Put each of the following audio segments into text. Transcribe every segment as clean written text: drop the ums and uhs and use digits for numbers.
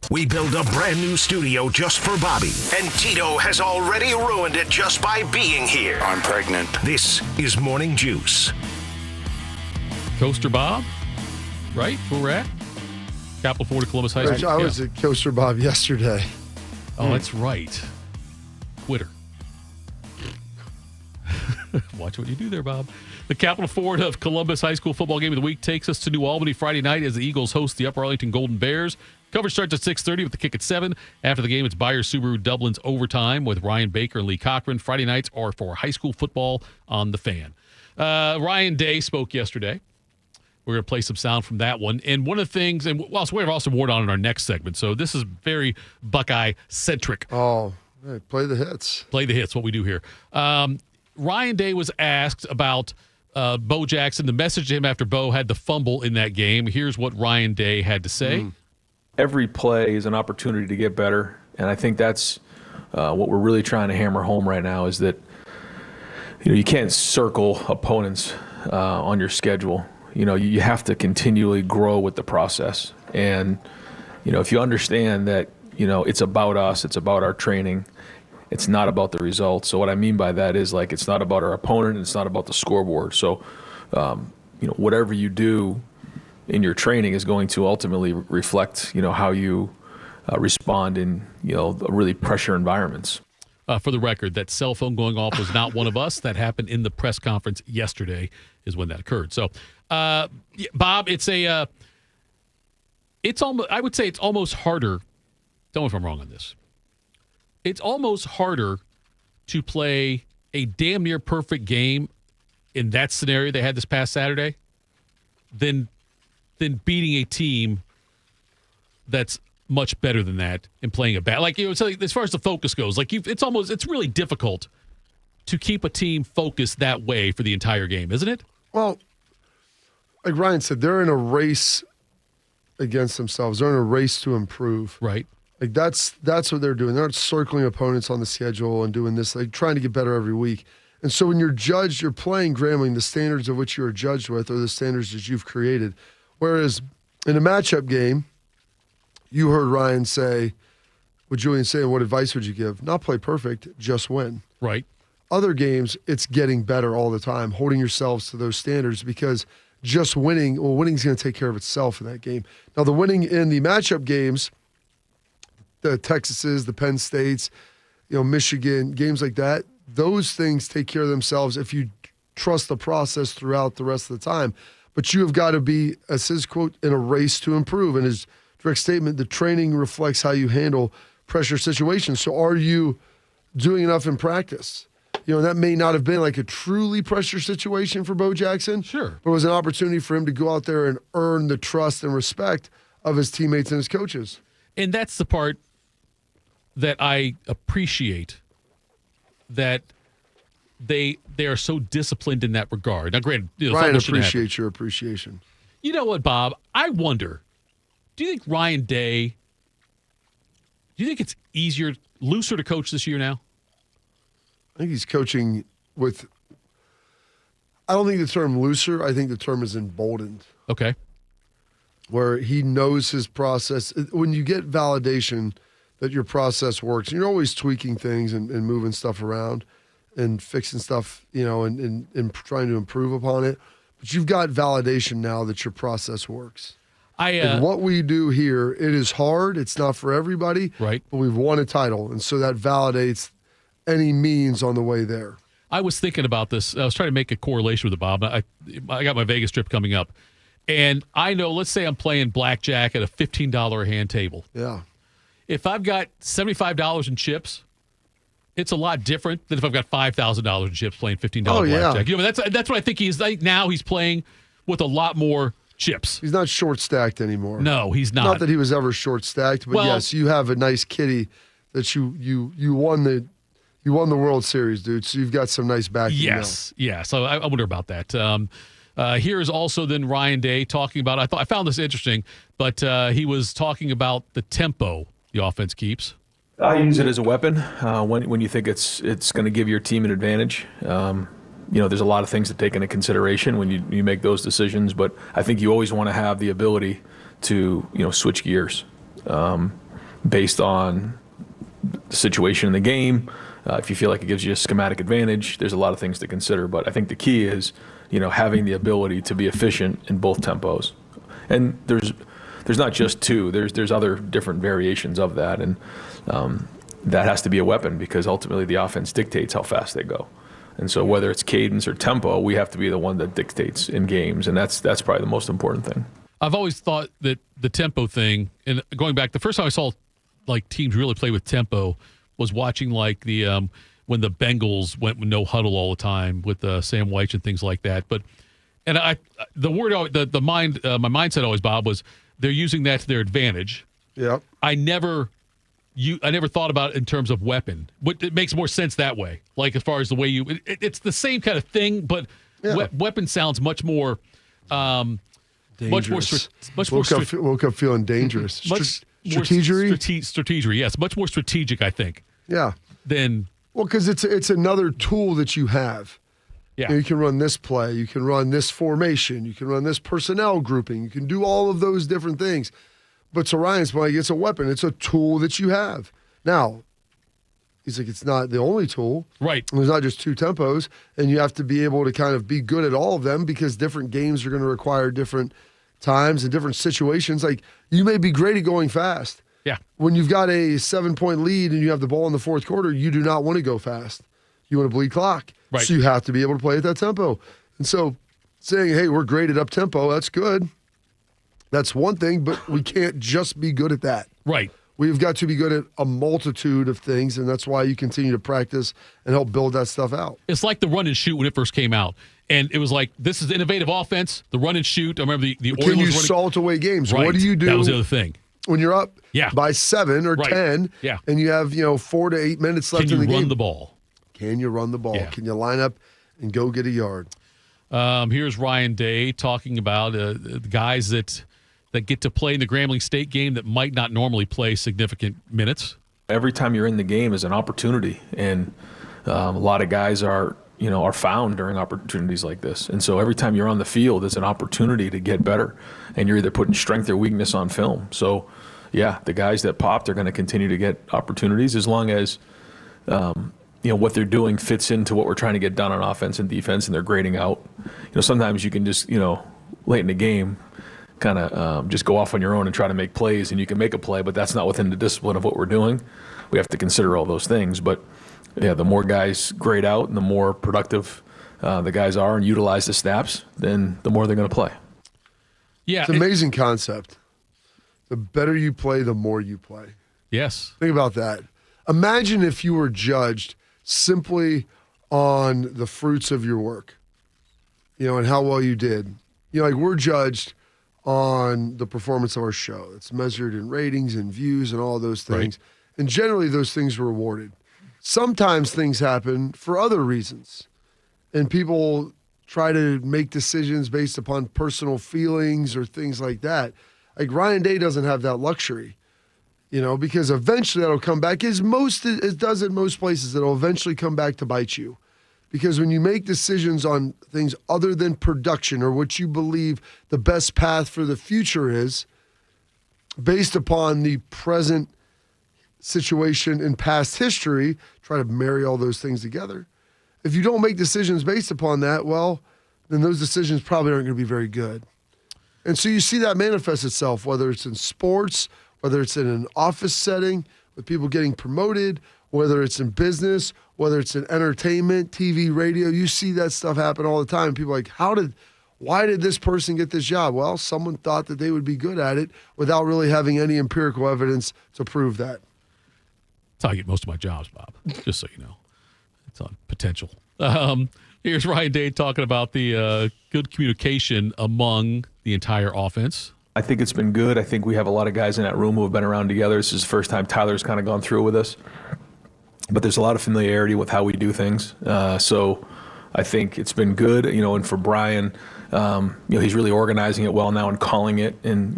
We built a brand new studio just for Bobby, and Tito has already ruined it just by being here. I'm pregnant. This is Morning Juice. Coaster Bob, right? Where we're at? Capital Florida, Columbus High School. I was at Coaster Bob yesterday. Oh, that's right. Quitter. Watch what you do there, Bob. The Capital Florida of Columbus High School football game of the week takes us to New Albany Friday night as the Eagles host the Upper Arlington Golden Bears. Coverage starts at 6:30 with the kick at 7. After the game, it's Bayer Subaru Dublin's Overtime with Ryan Baker and Lee Cochran. Friday nights are for high school football on the Fan. Ryan Day spoke yesterday. We're going to play some sound from that one. And one of the things, and we have also Ward on in our next segment, so this is very Buckeye-centric. Oh, hey, play the hits. Play the hits, what we do here. Ryan Day was asked about Bo Jackson, the message to him after Bo had the fumble in that game. Here's what Ryan Day had to say. Every play is an opportunity to get better, and I think that's what we're really trying to hammer home right now is that you can't circle opponents on your schedule. You have to continually grow with the process, and if you understand that it's about us, it's about our training. It's not about the results. So what I mean by that is it's not about our opponent. It's not about the scoreboard. So, whatever you do in your training is going to ultimately reflect, how you respond in, really pressure environments. For the record, that cell phone going off was not one of us. That happened in the press conference yesterday is when that occurred. So, Bob, I would say it's almost harder. Tell me if I'm wrong on this. It's almost harder to play a damn near perfect game in that scenario they had this past Saturday than beating a team that's much better than that and playing a bad. As far as the focus goes, it's really difficult to keep a team focused that way for the entire game, isn't it? Well, like Ryan said, they're in a race against themselves. They're in a race to improve. Right. That's what they're doing. They're not circling opponents on the schedule and doing this, trying to get better every week. And so when you're judged, you're playing Grambling, the standards of which you are judged with are the standards that you've created. Whereas in a matchup game, you heard Ryan say, what Julian saying, what advice would you give? Not play perfect, just win. Right. Other games, it's getting better all the time, holding yourselves to those standards because just winning, winning's going to take care of itself in that game. Now, the winning in the matchup games, the Texases, the Penn States, Michigan, games like that, those things take care of themselves if you trust the process throughout the rest of the time. But you have got to be, as his quote, in a race to improve. And his direct statement, the training reflects how you handle pressure situations. So are you doing enough in practice? That may not have been a truly pressure situation for Bo Jackson. Sure. But it was an opportunity for him to go out there and earn the trust and respect of his teammates and his coaches. And that's the part that I appreciate, that they are so disciplined in that regard. Now, granted, Ryan appreciates your appreciation. You know what, Bob? I wonder, do you think Ryan Day, do you think it's looser to coach this year now? I think he's coaching with, I don't think the term looser, I think the term is emboldened. Okay. Where he knows his process. When you get validation that your process works, and you're always tweaking things and moving stuff around and fixing stuff, and trying to improve upon it. But you've got validation now that your process works. And what we do here, it is hard. It's not for everybody. Right. But we've won a title. And so that validates any means on the way there. I was thinking about this. I was trying to make a correlation with it, Bob. I got my Vegas trip coming up. And I know, let's say I'm playing blackjack at a $15 a hand table. Yeah. If I've got $75 in chips, it's a lot different than if I've got $5,000 in chips playing $15 blackjack. Yeah. That's what I think he's like now. He's playing with a lot more chips. He's not short stacked anymore. No, he's not. Not that he was ever short stacked, but yes, you have a nice kitty that you won the World Series, dude. So you've got some nice backing. Yes, yeah. So I wonder about that. Here is also then Ryan Day talking about. I found this interesting, but he was talking about the tempo the offense keeps. I use it as a weapon when you think it's going to give your team an advantage. There's a lot of things to take into consideration when you make those decisions, but I think you always want to have the ability to switch gears. based on the situation in the game. If you feel like it gives you a schematic advantage, there's a lot of things to consider. But I think the key is, having the ability to be efficient in both tempos. And there's not just two. There's other different variations of that, and that has to be a weapon because ultimately the offense dictates how fast they go. And so whether it's cadence or tempo, we have to be the one that dictates in games, and that's probably the most important thing. I've always thought that the tempo thing, and going back, the first time I saw like teams really play with tempo was watching like the when the Bengals went with no huddle all the time with Sam Weich and things like that. But my mindset always, Bob, was they're using that to their advantage. Yep. I never thought about it in terms of weapon. But it makes more sense that way. Like as far as the way it's the same kind of thing, but weapon sounds much more. Dangerous. Much more woke up feeling dangerous. Strategery? Strategery, yes. Much more strategic, I think. Yeah. Well, because it's another tool that you have. Yeah. You can run this play. You can run this formation. You can run this personnel grouping. You can do all of those different things. But to Ryan's point, it's a weapon. It's a tool that you have. Now, he's like, it's not the only tool. Right. There's not just two tempos, and you have to be able to kind of be good at all of them because different games are going to require different times and different situations. Like, you may be great at going fast. Yeah. When you've got a 7-point lead and you have the ball in the fourth quarter, you do not want to go fast. You want to bleed clock. Right. So you have to be able to play at that tempo. And so saying, hey, we're great at up tempo, that's good. That's one thing, but we can't just be good at that. Right. We've got to be good at a multitude of things, and that's why you continue to practice and help build that stuff out. It's like the run and shoot when it first came out. And it was like, this is innovative offense, the run and shoot. I remember the Oilers Can you running. salt away games? Right. What do you do? That was the other thing. When you're up Yeah. by 7 or Right. 10, Yeah. and you have 4 to 8 minutes left Can in you the game. run the ball? Can you run the ball? Yeah. Can you line up and go get a yard? Here's Ryan Day talking about the guys that get to play in the Grambling State game that might not normally play significant minutes. Every time you're in the game is an opportunity, and a lot of guys are found during opportunities like this. And so every time you're on the field, it's an opportunity to get better, and you're either putting strength or weakness on film. So, yeah, the guys that popped are going to continue to get opportunities as long as what they're doing fits into what we're trying to get done on offense and defense, and they're grading out. Sometimes you can just late in the game kind of just go off on your own and try to make plays, and you can make a play, but that's not within the discipline of what we're doing. We have to consider all those things. But, yeah, the more guys grade out and the more productive the guys are and utilize the snaps, then the more they're going to play. Yeah, It's an amazing concept. The better you play, the more you play. Yes. Think about that. Imagine if you were judged simply on the fruits of your work, and how well you did. Like we're judged on the performance of our show. It's measured in ratings and views and all those things. Right. And generally those things are rewarded. Sometimes things happen for other reasons. And people try to make decisions based upon personal feelings or things like that. Like Ryan Day doesn't have that luxury, because eventually that'll come back. It does in most places. It'll eventually come back to bite you. Because when you make decisions on things other than production or what you believe the best path for the future is, based upon the present situation and past history, try to marry all those things together. If you don't make decisions based upon that, well, then those decisions probably aren't going to be very good. And so you see that manifest itself, whether it's in sports, whether it's in an office setting with people getting promoted, whether it's in business, whether it's in entertainment, TV, radio. You see that stuff happen all the time. People are like, why did this person get this job? Well, someone thought that they would be good at it without really having any empirical evidence to prove that. That's how I get most of my jobs, Bob, just so you know. It's on potential. Here's Ryan Day talking about the good communication among the entire offense. I think it's been good. I think we have a lot of guys in that room who have been around together. This is the first time Tyler's kind of gone through with us. But there's a lot of familiarity with how we do things. So I think it's been good, and for Brian, he's really organizing it well now and calling it. And,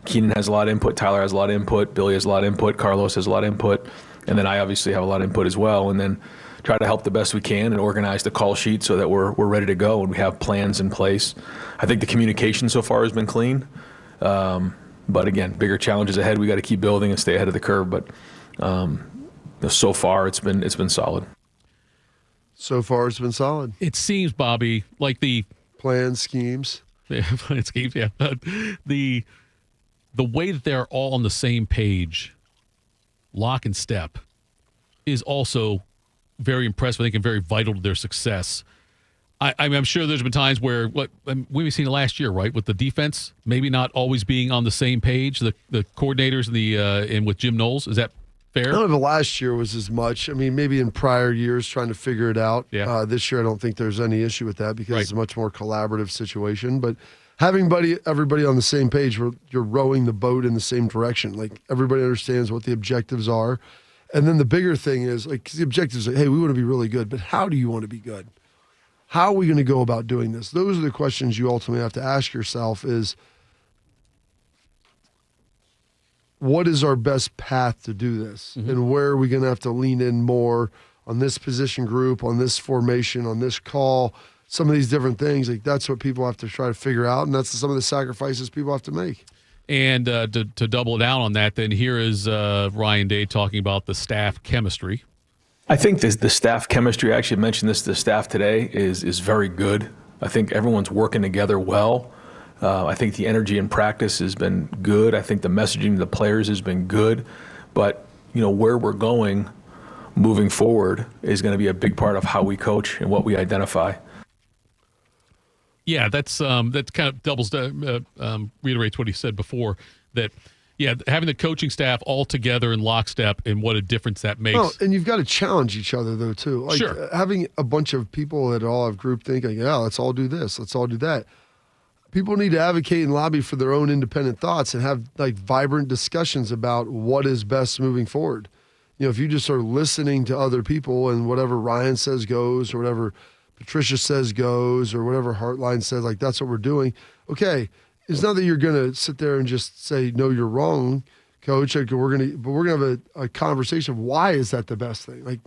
Keenan has a lot of input. Tyler has a lot of input. Billy has a lot of input. Carlos has a lot of input. And then I obviously have a lot of input as well. And then try to help the best we can and organize the call sheet so that we're ready to go and we have plans in place. I think the communication so far has been clean. But again, bigger challenges ahead. We got to keep building and stay ahead of the curve. But so far, it's been solid. So far, it's been solid. It seems, Bobby, like the Plan schemes. plan schemes, yeah. The way that they're all on the same page, lock and step, is also very impressive, I think, and very vital to their success. I'm sure there's been times where we've seen it last year, right, with the defense maybe not always being on the same page, the coordinators and with Jim Knowles. Is that fair? None of it last year was as much. I mean, maybe in prior years trying to figure it out. Yeah. This year, I don't think there's any issue with that because Right. it's a much more collaborative situation. But having everybody on the same page where you're rowing the boat in the same direction, like everybody understands what the objectives are. And then the bigger thing is, like, 'cause the objectives are, hey, we want to be really good, but how do you want to be good? How are we going to go about doing this? Those are the questions you ultimately have to ask yourself is, what is our best path to do this? Mm-hmm. And where are we going to have to lean in more on this position group, on this formation, on this call, some of these different things? Like, that's what people have to try to figure out, and that's some of the sacrifices people have to make. And to double down on that, then here is Ryan Day talking about the staff chemistry. I think the staff chemistry, I actually mentioned this to the staff today, is very good. I think everyone's working together well. I think the energy in practice has been good. I think the messaging to the players has been good. But, where we're going moving forward is going to be a big part of how we coach and what we identify. Yeah, that kind of reiterates what he said before, that having the coaching staff all together in lockstep and what a difference that makes. Oh, and you've got to challenge each other, though, too. Like, Sure. Having a bunch of people that all have groupthink, like, yeah, let's all do this, let's all do that. People need to advocate and lobby for their own independent thoughts and have, like, vibrant discussions about what is best moving forward. If you just are listening to other people and whatever Ryan says goes or whatever Patricia says goes or whatever Heartline says, like, that's what we're doing. Okay. It's not that you're going to sit there and just say, no, you're wrong, coach. Like, we're going to have a conversation of why is that the best thing? Like,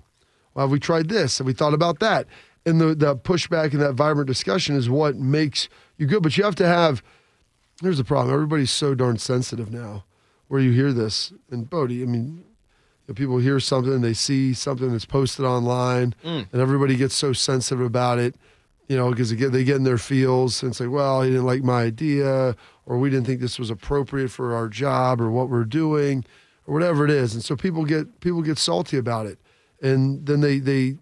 well, have we tried this? Have we thought about that? And the pushback and that vibrant discussion is what makes you good. But you have to have, here's the problem. Everybody's so darn sensitive now where you hear this. And Bodie, I mean, people hear something, they see something that's posted online, and everybody gets so sensitive about it. Because they get in their feels and say, well, he didn't like my idea, or we didn't think this was appropriate for our job or what we're doing, or whatever it is. And so people get salty about it. And then they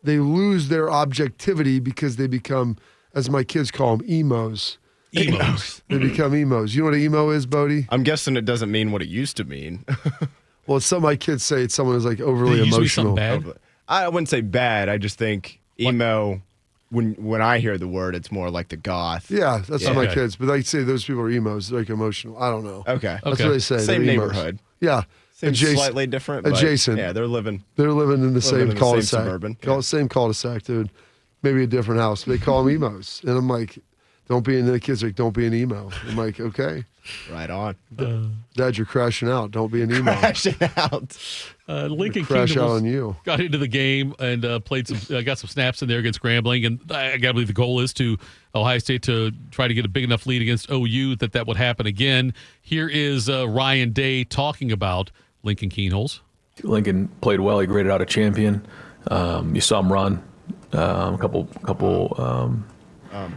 lose their objectivity because they become, as my kids call them, emos. Emos. They become emos. You know what an emo is, Bodie? I'm guessing it doesn't mean what it used to mean. Well, it's something my kids say. It's someone who's like overly It used to be something emotional. bad. I wouldn't say bad. I just think emo, when I hear the word, it's more like the goth. Yeah, that's what my Okay. kids. But they say those people are emos. They're like emotional. I don't know. Okay. That's Okay. what they say. Same They're emos. neighborhood. Yeah. Seems slightly different. But adjacent. Yeah, they're living. They're living in the Living same in the same cul-de-sac. suburban. Same cul-de-sac, dude. Maybe a different house. They call them emos. And I'm like, don't be the kids are like, don't be an emo. I'm like, okay. Right on. Dad, you're crashing out. Don't be an emo. Crashing out. Lincoln Crash Kingdom out was- on you. got into the game and played got some snaps in there against Grambling, and I got to believe the goal is to Ohio State to try to get a big enough lead against OU that would happen again. Here is Ryan Day talking about Lincoln Keenholz. Lincoln played well. He graded out a champion. You saw him run a couple.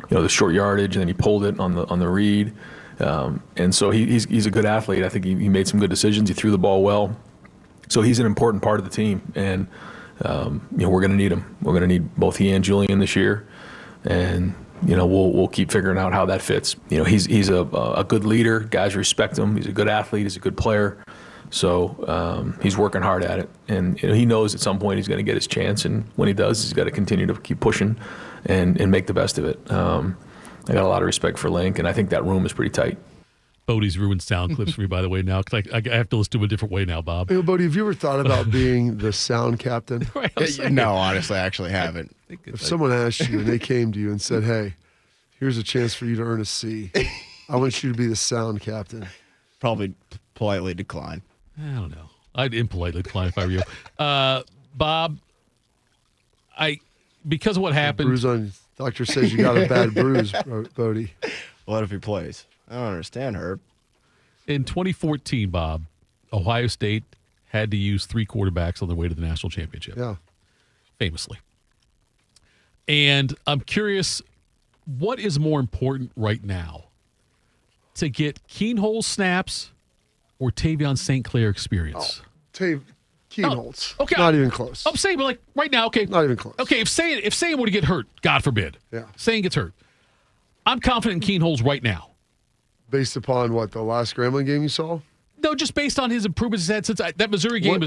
The short yardage, and then he pulled it on the read. And so he's a good athlete. I think he made some good decisions. He threw the ball well. So he's an important part of the team, and we're going to need him. We're going to need both he and Julian this year, and we'll keep figuring out how that fits. He's a good leader. Guys respect him. He's a good athlete. He's a good player. So he's working hard at it, and he knows at some point he's going to get his chance. And when he does, he's got to continue to keep pushing and make the best of it. I got a lot of respect for Link, and I think that room is pretty tight. Bodie's ruined sound clips for me, by the way, now, because I have to listen to him a different way now, Bob. Hey, Bodie, have you ever thought about being the sound captain? Right, I'm saying. No, honestly, I actually haven't. If someone asked you and they came to you and said, hey, here's a chance for you to earn a C. I want you to be the sound captain. Probably politely decline. I don't know. I'd impolitely decline if I were you. Bob, because of what happened. Bruise on, doctor says you got a bad bruise, Bodie. What if he plays? I don't understand, Herb. In 2014, Bob, Ohio State had to use 3 quarterbacks on their way to the national championship. Yeah. Famously. And I'm curious, what is more important right now? To get Keenholz snaps or Tavion St. Clair experience? Keenholz. Oh, okay. Not even close. I'm saying, but like right now, okay. Not even close. Okay, if Sayin were to get hurt, God forbid. Yeah. Sayin gets hurt. I'm confident in Keenholz right now. Based upon what, the last Grambling game you saw? No, just based on his improvements he's had since that Missouri game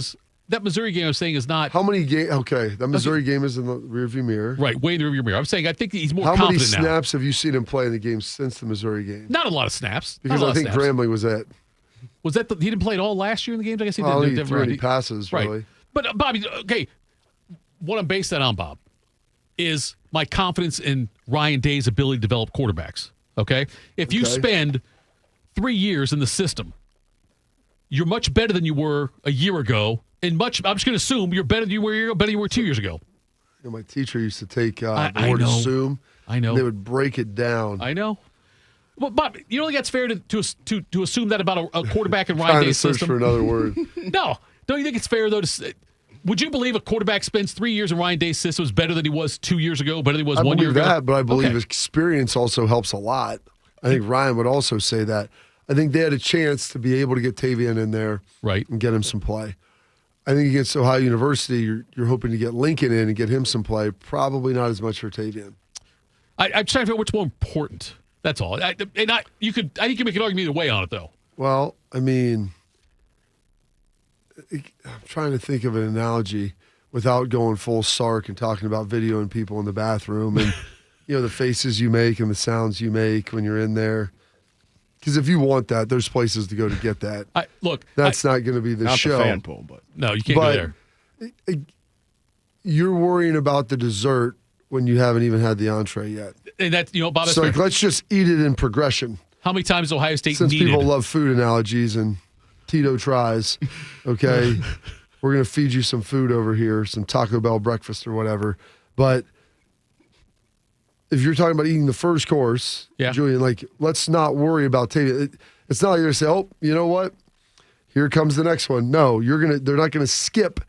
that Missouri game I'm saying is not How many games? Okay, that Missouri game is in the rearview mirror. right, way in the rearview mirror. I'm saying I think he's more How many confident now. snaps have you seen him play in the game since the Missouri game? Not a lot of snaps. Because I think Grambling was at. Was that he didn't play at all last year in the games? I guess he Well, didn't. he threw any passes, right. really. But Bobby, okay, what I'm based that on, Bob, is my confidence in Ryan Day's ability to develop quarterbacks. Okay, if you spend 3 years in the system, you're much better than you were a year ago, and I'm just going to assume you're better than you were a year ago, better than you were 2 years ago. You know, my teacher used to take the I word know. assume. I know. They would break it down. I know. Well, Bob, you don't think that's fair to assume that about a quarterback in Ryan Trying to Day's search system? for another word. No. Don't you think it's fair, though, would you believe a quarterback spends 3 years in Ryan Day's system is better than he was 2 years ago, better than he was I 1 year believe ago? that, but I believe Okay. experience also helps a lot. I think Ryan would also say that. I think they had a chance to be able to get Tavion in there Right. and get him some play. I think against Ohio University, you're hoping to get Lincoln in and get him some play. Probably not as much for Tavion. I'm trying to figure out what's more important. That's all. I think you can make an argument either way on it, though. Well, I mean, I'm trying to think of an analogy without going full Sark and talking about videoing people in the bathroom and the faces you make and the sounds you make when you're in there. Because if you want that, there's places to go to get that. That's not going to be the Not show. the fan pool, but No, you can't go there. You're worrying about the dessert when you haven't even had the entree yet. And that's, Bob, that's So fair. let's just eat it in progression. How many times Ohio State Since needed? people love food analogies and Tito tries, okay, we're going to feed you some food over here, some Taco Bell breakfast or whatever. But if you're talking about eating the first course, Yeah. Julian, let's not worry about Tavion. It's not like you're going to say, oh, you know what? Here comes the next one. No, they're not going to skip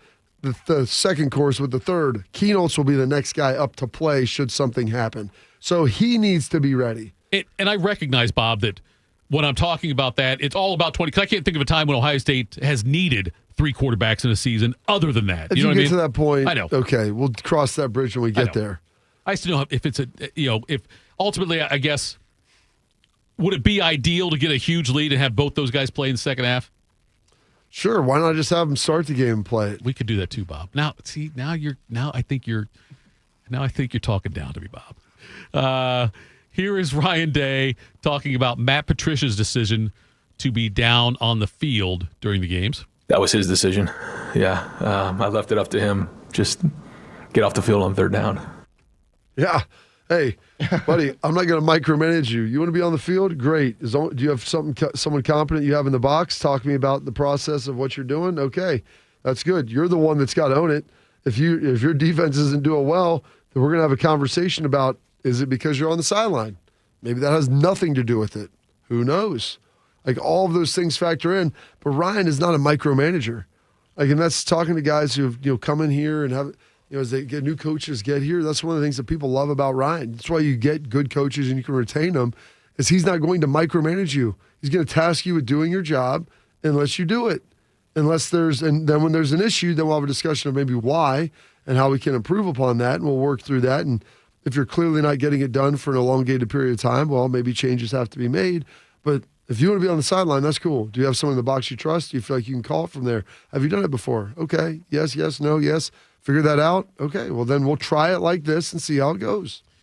the second course with the third. Keenholz will be the next guy up to play should something happen. So he needs to be ready. And I recognize, Bob, that when I'm talking about that, it's all about 20. Because I can't think of a time when Ohio State has needed 3 quarterbacks in a season other than that. If You know you what I get mean? to that point, I know. okay, we'll cross that bridge when we get there. I still know if it's if ultimately, I guess, would it be ideal to get a huge lead and have both those guys play in the second half? Sure, why not just have them start the game and play it? We could do that too, Bob. Now I think you're talking down to me, Bob. Here is Ryan Day talking about Matt Patricia's decision to be down on the field during the games. That was his decision. Yeah, I left it up to him. Just get off the field on third down. Yeah. Hey, buddy, I'm not going to micromanage you. You want to be on the field? Great. Do you have someone competent you have in the box? Talk to me about the process of what you're doing. Okay, that's good. You're the one that's got to own it. If your defense isn't doing well, then we're going to have a conversation about, is it because you're on the sideline? Maybe that has nothing to do with it. Who knows? All of those things factor in. But Ryan is not a micromanager. And that's talking to guys who've come in here and have. As they get new coaches get here, that's one of the things that people love about Ryan. That's why you get good coaches and you can retain them, is he's not going to micromanage you. He's going to task you with doing your job unless you do it. And then when there's an issue, then we'll have a discussion of maybe why and how we can improve upon that, and we'll work through that. And if you're clearly not getting it done for an elongated period of time, well, maybe changes have to be made. But if you want to be on the sideline, that's cool. Do you have someone in the box you trust? Do you feel like you can call it from there? Have you done it before? Okay. Yes, no, yes. Figure that out? Okay, well, then we'll try it like this and see how it goes.